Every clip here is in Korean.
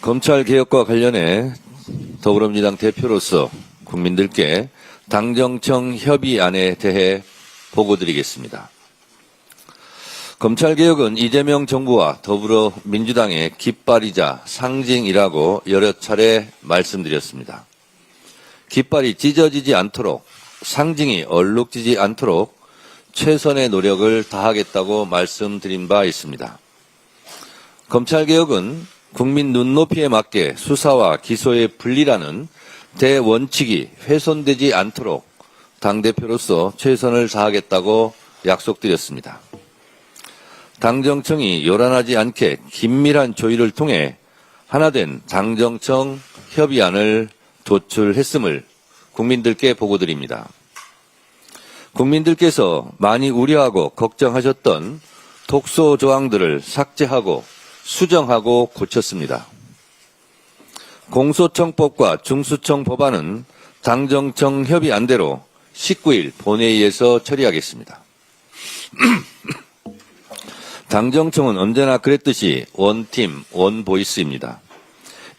검찰개혁과 관련해 더불어민주당 대표로서 국민들께 당정청 협의안에 대해 보고드리겠습니다. 검찰개혁은 이재명 정부와 더불어민주당의 깃발이자 상징이라고 여러 차례 말씀드렸습니다. 깃발이 찢어지지 않도록, 상징이 얼룩지지 않도록 최선의 노력을 다하겠다고 말씀드린 바 있습니다. 검찰개혁은 국민 눈높이에 맞게 수사와 기소의 분리라는 대원칙이 훼손되지 않도록 당대표로서 최선을 다하겠다고 약속드렸습니다. 당정청이 요란하지 않게 긴밀한 조율을 통해 하나된 당정청 협의안을 도출했음을 국민들께 보고드립니다. 국민들께서 많이 우려하고 걱정하셨던 독소 조항들을 삭제하고 수정하고 고쳤습니다. 공소청법과 중수청 법안은 당정청 협의안대로 19일 본회의에서 처리하겠습니다. 당정청은 언제나 그랬듯이 원팀, 원보이스입니다.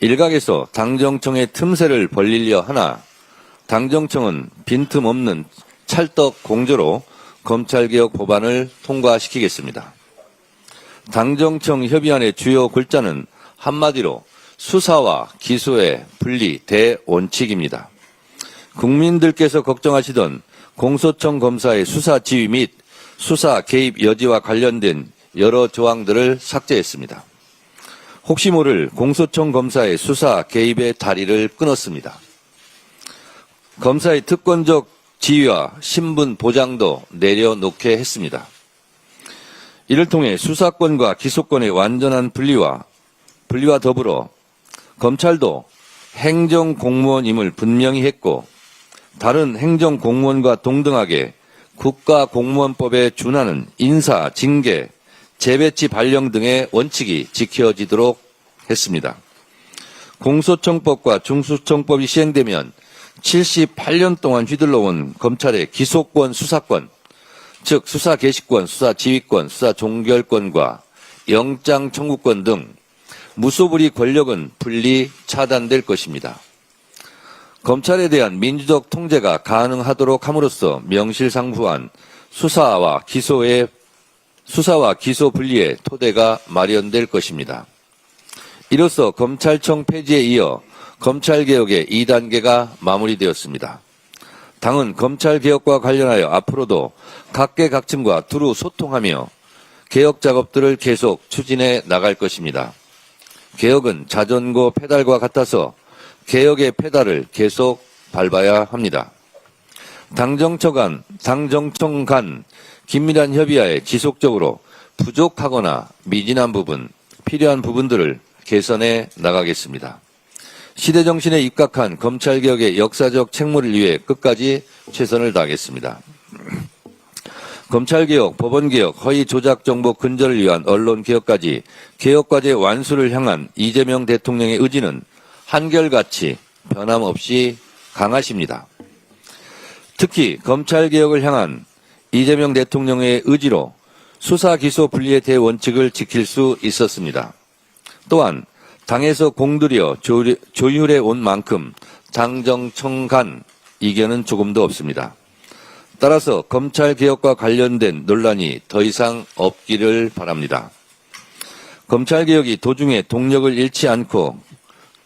일각에서 당정청의 틈새를 벌리려 하나 당정청은 빈틈없는 찰떡 공조로 검찰개혁 법안을 통과시키겠습니다. 당정청 협의안의 주요 골자는 한마디로 수사와 기소의 분리 대원칙입니다. 국민들께서 걱정하시던 공소청 검사의 수사 지휘 및 수사 개입 여지와 관련된 여러 조항들을 삭제했습니다. 혹시 모를 공소청 검사의 수사 개입의 다리를 끊었습니다. 검사의 특권적 지위와 신분 보장도 내려놓게 했습니다. 이를 통해 수사권과 기소권의 완전한 분리와 더불어 검찰도 행정공무원임을 분명히 했고 다른 행정공무원과 동등하게 국가공무원법에 준하는 인사, 징계, 재배치 발령 등의 원칙이 지켜지도록 했습니다. 공소청법과 중수청법이 시행되면 78년 동안 휘둘러온 검찰의 기소권, 수사권, 즉 수사 개시권, 수사 지휘권, 수사 종결권과 영장 청구권 등 무소불위 권력은 분리 차단될 것입니다. 검찰에 대한 민주적 통제가 가능하도록 함으로써 명실상부한 수사와 기소 분리의 토대가 마련될 것입니다. 이로써 검찰청 폐지에 이어 검찰개혁의 2단계가 마무리되었습니다. 당은 검찰개혁과 관련하여 앞으로도 각계각층과 두루 소통하며 개혁 작업들을 계속 추진해 나갈 것입니다. 개혁은 자전거 페달과 같아서 개혁의 페달을 계속 밟아야 합니다. 당정청 간 긴밀한 협의하에 지속적으로 부족하거나 미진한 부분, 필요한 부분들을 개선해 나가겠습니다. 시대정신에 입각한 검찰개혁의 역사적 책무를 위해 끝까지 최선을 다하겠습니다. 검찰개혁, 법원개혁, 허위조작정보 근절을 위한 언론개혁까지 개혁과제 완수를 향한 이재명 대통령의 의지는 한결같이 변함없이 강하십니다. 특히 검찰개혁을 향한 이재명 대통령의 의지로 수사 기소 분리의 대원칙을 지킬 수 있었습니다. 또한 당에서 공들여 조율해 온 만큼 당정청 간 이견은 조금도 없습니다. 따라서 검찰개혁과 관련된 논란이 더 이상 없기를 바랍니다. 검찰개혁이 도중에 동력을 잃지 않고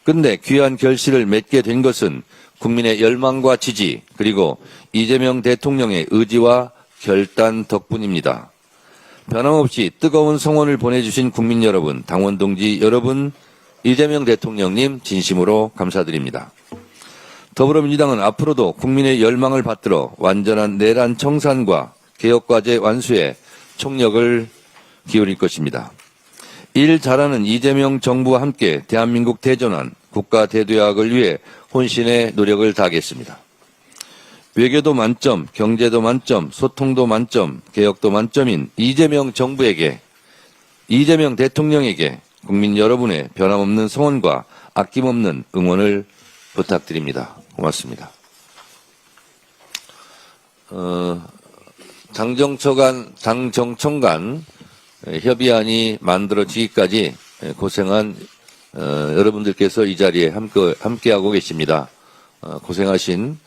끝내 귀한 결실을 맺게 된 것은 국민의 열망과 지지 그리고 이재명 대통령의 의지와 결단 덕분입니다. 변함없이 뜨거운 성원을 보내주신 국민 여러분, 당원 동지 여러분, 이재명 대통령님 진심으로 감사드립니다. 더불어민주당은 앞으로도 국민의 열망을 받들어 완전한 내란 청산과 개혁과제 완수에 총력을 기울일 것입니다. 일 잘하는 이재명 정부와 함께 대한민국 대전환, 국가 대도약을 위해 혼신의 노력을 다하겠습니다. 외교도 만점, 경제도 만점, 소통도 만점, 개혁도 만점인 이재명 정부에게, 이재명 대통령에게 국민 여러분의 변함없는 성원과 아낌없는 응원을 부탁드립니다. 고맙습니다. 당정청 간 협의안이 만들어지기까지 고생한 여러분들께서 이 자리에 함께하고 계십니다. 고생하신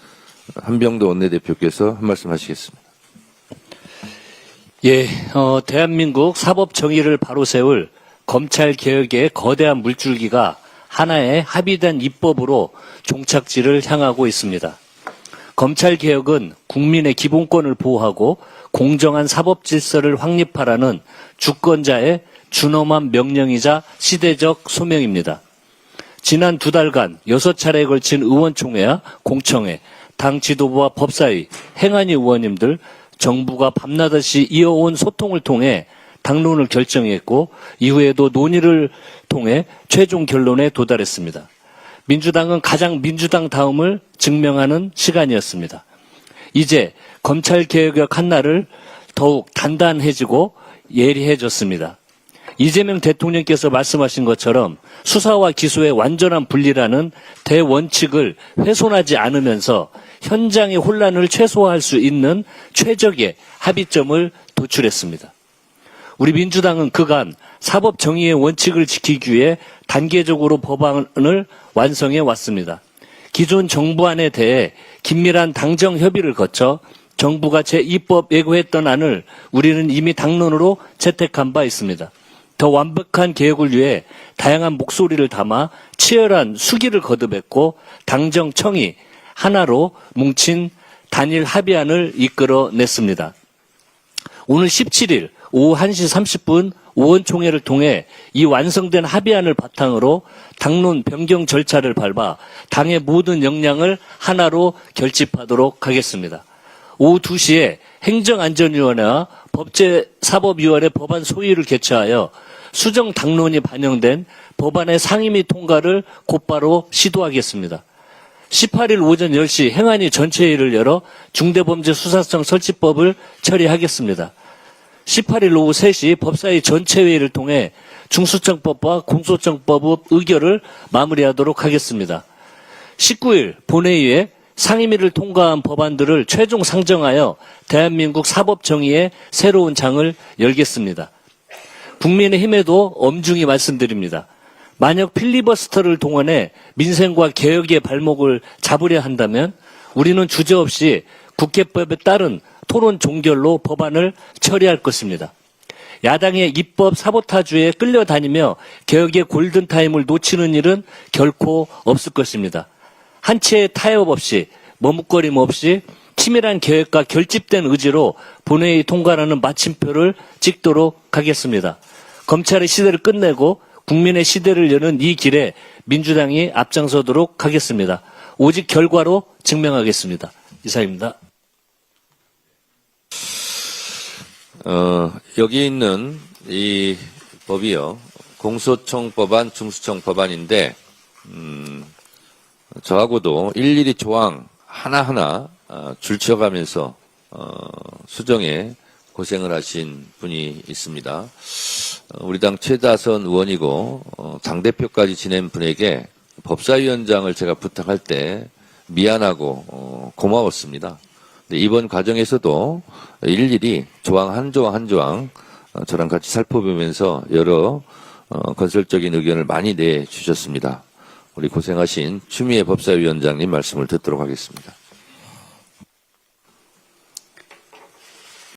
한병도 원내대표께서 한 말씀 하시겠습니다. 예, 대한민국 사법 정의를 바로 세울 검찰 개혁의 거대한 물줄기가 하나의 합의된 입법으로 종착지를 향하고 있습니다. 검찰 개혁은 국민의 기본권을 보호하고 공정한 사법 질서를 확립하라는 주권자의 준엄한 명령이자 시대적 소명입니다. 지난 2달간 6차례에 걸친 의원총회와 공청회, 당 지도부와 법사위, 행안위 의원님들, 정부가 밤낮없이 이어온 소통을 통해 당론을 결정했고 이후에도 논의를 통해 최종 결론에 도달했습니다. 민주당은 가장 민주당다움을 증명하는 시간이었습니다. 이제 검찰개혁의 칸날을 더욱 단단해지고 예리해졌습니다. 이재명 대통령께서 말씀하신 것처럼 수사와 기소의 완전한 분리라는 대원칙을 훼손하지 않으면서 현장의 혼란을 최소화할 수 있는 최적의 합의점을 도출했습니다. 우리 민주당은 그간 사법 정의의 원칙을 지키기 위해 단계적으로 법안을 완성해 왔습니다. 기존 정부안에 대해 긴밀한 당정 협의를 거쳐 정부가 제2법 예고했던 안을 우리는 이미 당론으로 채택한 바 있습니다. 더 완벽한 개혁을 위해 다양한 목소리를 담아 치열한 수기를 거듭했고 당정청이 하나로 뭉친 단일 합의안을 이끌어냈습니다. 오늘 17일 오후 1시 30분 의원총회를 통해 이 완성된 합의안을 바탕으로 당론 변경 절차를 밟아 당의 모든 역량을 하나로 결집하도록 하겠습니다. 오후 2시에 행정안전위원회와 법제사법위원회 법안 소위를 개최하여 수정 당론이 반영된 법안의 상임 및 통과를 곧바로 시도하겠습니다. 18일 오전 10시 행안위 전체회의를 열어 중대범죄수사청 설치법을 처리하겠습니다. 18일 오후 3시 법사위 전체회의를 통해 중수청법과 공소청법 의결을 마무리하도록 하겠습니다. 19일 본회의에 상임위를 통과한 법안들을 최종 상정하여 대한민국 사법정의의 새로운 장을 열겠습니다. 국민의힘에도 엄중히 말씀드립니다. 만약 필리버스터를 동원해 민생과 개혁의 발목을 잡으려 한다면 우리는 주저없이 국회법에 따른 토론 종결로 법안을 처리할 것입니다. 야당의 입법 사보타주에 끌려다니며 개혁의 골든타임을 놓치는 일은 결코 없을 것입니다. 한 채의 타협 없이 머뭇거림 없이 치밀한 계획과 결집된 의지로 본회의 통과라는 마침표를 찍도록 하겠습니다. 검찰의 시대를 끝내고 국민의 시대를 여는 이 길에 민주당이 앞장서도록 하겠습니다. 오직 결과로 증명하겠습니다. 이상입니다. 여기 있는 이 법이요. 공소청 법안, 중수청 법안인데, 저하고도 일일이 조항 하나하나 줄쳐가면서 수정에 고생을 하신 분이 있습니다. 우리 당 최다선 의원이고 당대표까지 지낸 분에게 법사위원장을 제가 부탁할 때 미안하고 고마웠습니다. 이번 과정에서도 일일이 조항 한 조항 한 조항 저랑 같이 살펴보면서 여러 건설적인 의견을 많이 내주셨습니다. 우리 고생하신 추미애 법사위원장님 말씀을 듣도록 하겠습니다.